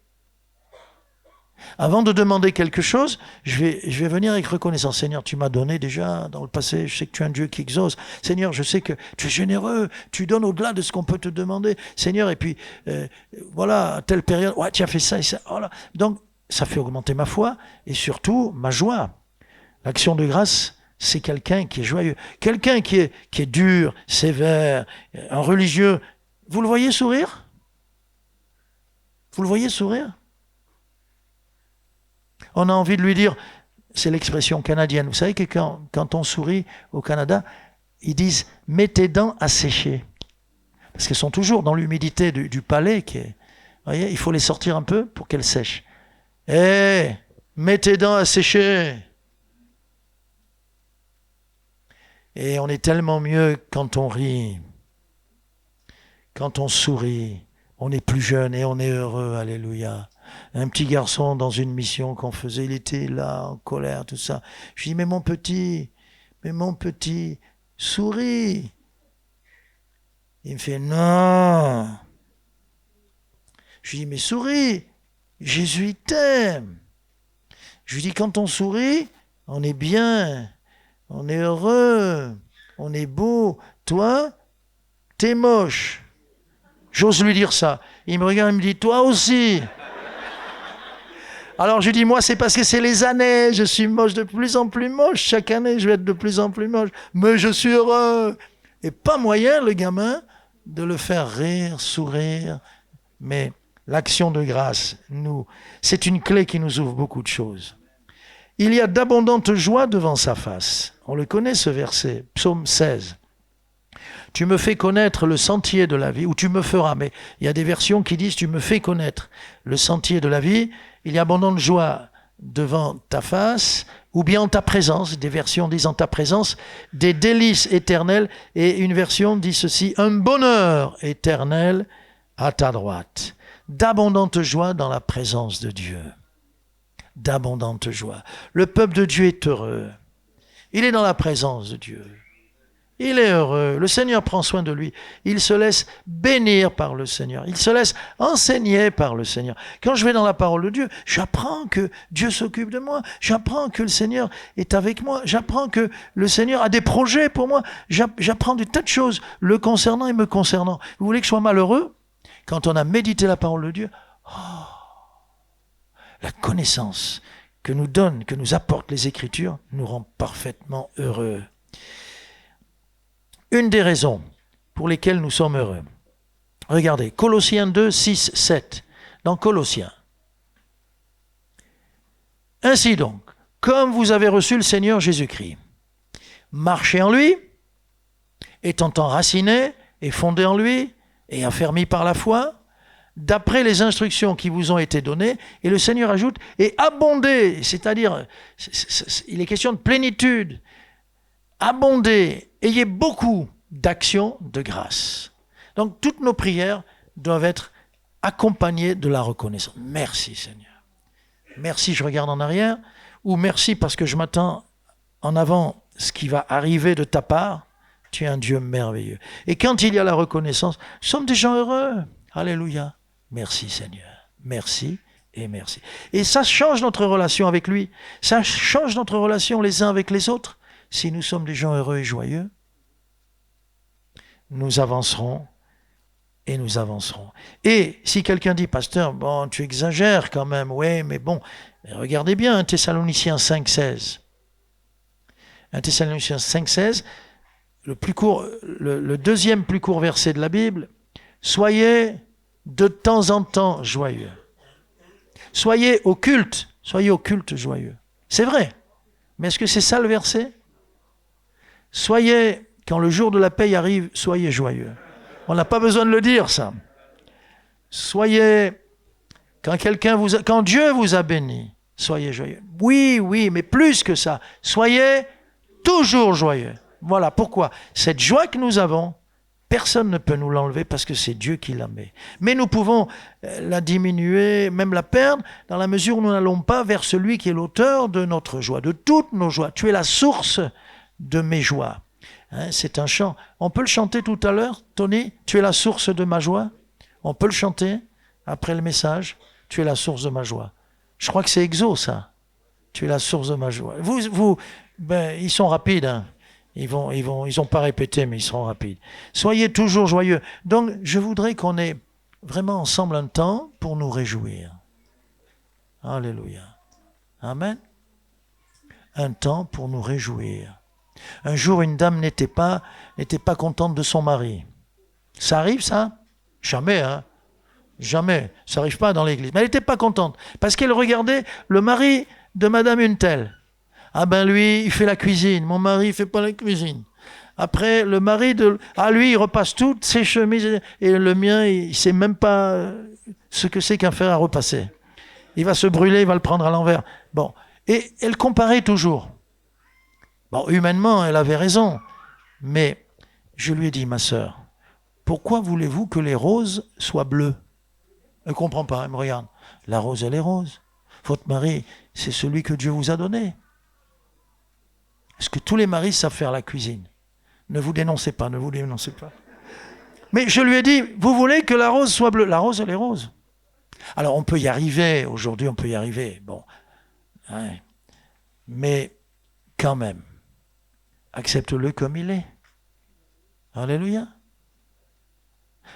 Avant de demander quelque chose, je vais venir avec reconnaissance. Seigneur, tu m'as donné déjà dans le passé, je sais que tu es un Dieu qui exauce. Seigneur, je sais que tu es généreux, tu donnes au-delà de ce qu'on peut te demander. Seigneur, et puis voilà, à telle période, ouais, tu as fait ça et ça. Voilà. Donc, ça fait augmenter ma foi et surtout ma joie. L'action de grâce, c'est quelqu'un qui est joyeux. Quelqu'un qui est dur, sévère, un religieux. Vous le voyez sourire? Vous le voyez sourire? On a envie de lui dire, c'est l'expression canadienne. Vous savez que quand on sourit au Canada, ils disent « mets tes dents à sécher ». Parce qu'elles sont toujours dans l'humidité du palais. Vous voyez, il faut les sortir un peu pour qu'elles sèchent. « Hé, mets tes dents à sécher ». Et on est tellement mieux quand on rit, quand on sourit. On est plus jeune et on est heureux, alléluia. Un petit garçon dans une mission qu'on faisait, il était là, en colère, tout ça. Je lui dis, mais mon petit, souris. Il me fait, non. Je lui dis, mais souris, Jésus t'aime. Je lui dis, quand on sourit, on est bien, on est heureux, on est beau. Toi, t'es moche. J'ose lui dire ça. Il me regarde et me dit, toi aussi. Alors je lui dis, moi c'est parce que c'est les années, je suis moche, de plus en plus moche, chaque année je vais être de plus en plus moche, mais je suis heureux. Et pas moyen, le gamin, de le faire rire, sourire, mais l'action de grâce, c'est une clé qui nous ouvre beaucoup de choses. Il y a d'abondantes joies devant sa face. On le connaît ce verset, psaume 16. Tu me fais connaître le sentier de la vie, ou tu me feras, mais il y a des versions qui disent tu me fais connaître le sentier de la vie. Il y a abondante joie devant ta face, ou bien en ta présence. Des versions disent en ta présence, des délices éternelles, et une version dit ceci, un bonheur éternel à ta droite. D'abondante joie dans la présence de Dieu. D'abondante joie. Le peuple de Dieu est heureux. Il est dans la présence de Dieu. Il est heureux, le Seigneur prend soin de lui, il se laisse bénir par le Seigneur, il se laisse enseigner par le Seigneur. Quand je vais dans la parole de Dieu, j'apprends que Dieu s'occupe de moi, j'apprends que le Seigneur est avec moi, j'apprends que le Seigneur a des projets pour moi, j'apprends des tas de choses le concernant et me concernant. Vous voulez que je sois malheureux? Quand on a médité la parole de Dieu, la connaissance que nous apportent les Écritures nous rend parfaitement heureux. Une des raisons pour lesquelles nous sommes heureux. Regardez, Colossiens 2, 6, 7. Dans Colossiens. Ainsi donc, comme vous avez reçu le Seigneur Jésus-Christ, marchez en lui, étant enracinés et fondés en lui et affermis par la foi, d'après les instructions qui vous ont été données, et le Seigneur ajoute, et abondez, c'est-à-dire, il est question de plénitude, abondez, ayez beaucoup d'actions de grâce. Donc toutes nos prières doivent être accompagnées de la reconnaissance. Merci Seigneur. Merci, je regarde en arrière, ou merci parce que je m'attends en avant ce qui va arriver de ta part. Tu es un Dieu merveilleux. Et quand il y a la reconnaissance, nous sommes des gens heureux. Alléluia. Merci Seigneur. Merci et merci. Et ça change notre relation avec lui. Ça change notre relation les uns avec les autres. Si nous sommes des gens heureux et joyeux, nous avancerons et nous avancerons. Et si quelqu'un dit, pasteur, bon, tu exagères quand même, oui, mais bon, regardez bien 1 Thessaloniciens 5,16. 1 Thessaloniciens 5,16, le deuxième plus court verset de la Bible, soyez de temps en temps joyeux. Soyez au culte joyeux. C'est vrai, mais est-ce que c'est ça le verset? Soyez, quand le jour de la paye arrive, soyez joyeux. On n'a pas besoin de le dire, ça. Soyez, quand Dieu vous a béni, soyez joyeux. Oui, mais plus que ça, soyez toujours joyeux. Voilà pourquoi cette joie que nous avons, personne ne peut nous l'enlever parce que c'est Dieu qui la met. Mais nous pouvons la diminuer, même la perdre, dans la mesure où nous n'allons pas vers celui qui est l'auteur de notre joie, de toutes nos joies. Tu es la source de mes joies. Hein, c'est un chant. On peut le chanter tout à l'heure, Tony? Tu es la source de ma joie. On peut le chanter après le message. Tu es la source de ma joie. Je crois que c'est Exo, ça. Tu es la source de ma joie. Ils sont rapides, hein. Ils ont pas répété, mais ils seront rapides. Soyez toujours joyeux. Donc, je voudrais qu'on ait vraiment ensemble un temps pour nous réjouir. Alléluia. Amen. Un temps pour nous réjouir. Un jour, une dame n'était pas contente de son mari. Ça arrive, ça? Jamais, hein? Jamais. Ça n'arrive pas dans l'église. Mais elle n'était pas contente parce qu'elle regardait le mari de madame une telle. Ah ben lui, il fait la cuisine. Mon mari, il fait pas la cuisine. Après, le mari de... Ah lui, il repasse toutes ses chemises. Et le mien, il sait même pas ce que c'est qu'un fer à repasser. Il va se brûler, il va le prendre à l'envers. Bon. Et elle comparait toujours. Bon, humainement, elle avait raison. Mais je lui ai dit, ma sœur, pourquoi voulez-vous que les roses soient bleues? Elle ne comprend pas, elle me regarde. La rose, elle est rose. Votre mari, c'est celui que Dieu vous a donné. Est-ce que tous les maris savent faire la cuisine? Ne vous dénoncez pas, ne vous dénoncez pas. Mais je lui ai dit, vous voulez que la rose soit bleue? La rose, elle est rose. Alors, on peut y arriver. Aujourd'hui, on peut y arriver. Bon. Ouais. Mais, quand même, accepte-le comme il est. Alléluia.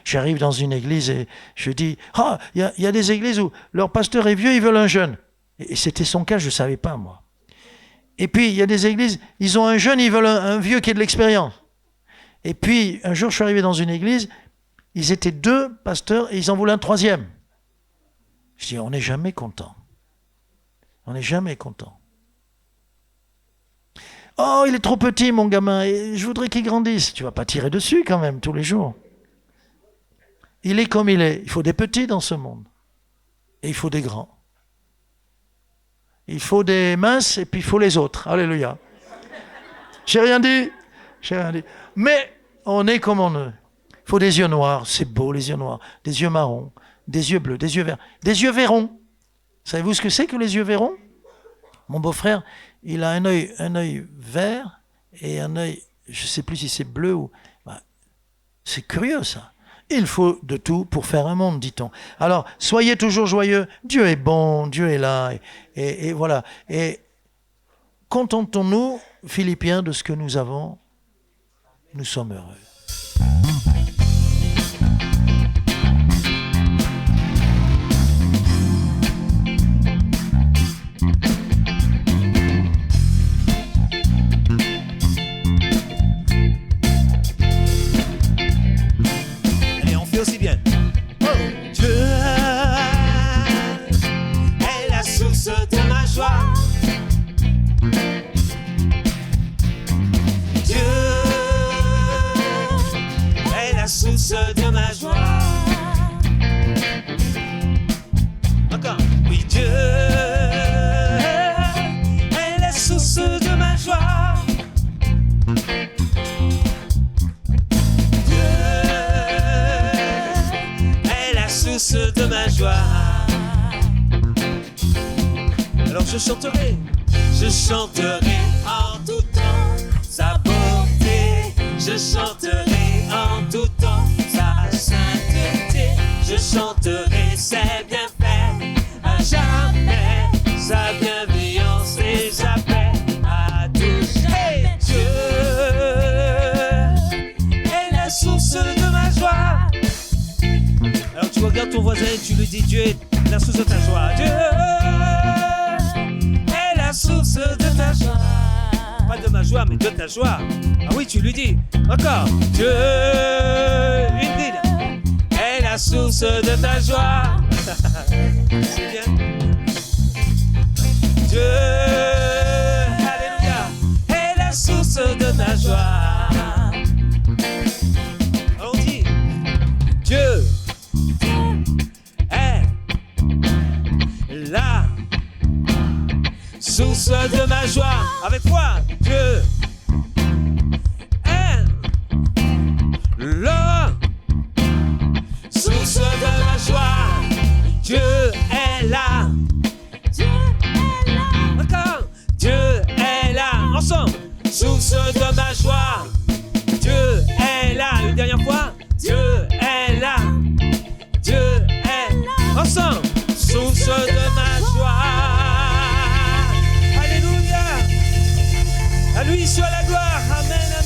J'arrive dans une église et je dis, il y a des églises où leur pasteur est vieux, ils veulent un jeune. Et c'était son cas, je ne savais pas, moi. Et puis, il y a des églises, ils ont un jeune, ils veulent un vieux qui ait de l'expérience. Et puis, un jour, je suis arrivé dans une église, ils étaient 2 pasteurs et ils en voulaient un 3e. Je dis, on n'est jamais content. On n'est jamais content. Oh, il est trop petit, mon gamin, et je voudrais qu'il grandisse. Tu ne vas pas tirer dessus quand même, tous les jours. Il est comme il est. Il faut des petits dans ce monde. Et il faut des grands. Il faut des minces et puis il faut les autres. Alléluia. J'ai rien dit. Mais on est comme on est. Il faut des yeux noirs. C'est beau, les yeux noirs. Des yeux marrons. Des yeux bleus. Des yeux verts. Des yeux verrons. Savez-vous ce que c'est que les yeux verrons? Mon beau-frère, il a un œil vert et un œil, je ne sais plus si c'est bleu ou... c'est curieux, ça. Il faut de tout pour faire un monde, dit-on. Alors, soyez toujours joyeux. Dieu est bon, Dieu est là. Et voilà. Et contentons-nous, Philippiens, de ce que nous avons. Nous sommes heureux. Aussi bien. Oh. Dieu est la source de ma joie. Dieu est la source de ma joie. Encore. Oui, Dieu est la source de ma joie. De ma joie. Alors je chanterai en tout temps sa beauté, je chanterai en tout temps sa sainteté, je chanterai ses bienfaits à jamais, sa bienveillance et sa paix à tous. Hey, Dieu est la source de ma joie. Alors tu regardes ton voisin et tu lui dis, Dieu est la source de ta joie. Dieu est la source de ta joie. Pas de ma joie, mais de ta joie. Ah oui, tu lui dis. Encore. Dieu, indeed, est la source de ta joie. C'est bien. Dieu, alléluia, est la source de ta joie. On dit, Dieu est la source de ma joie. Avec moi, Dieu est la source de ma joie. Dieu est là. Dieu est là. Encore. Dieu est là. Ensemble. Source de ma joie. Dieu est là. Une dernière fois. Dieu est là. Dieu est là. Ensemble. Source de ma joie. soit la gloire. Amen,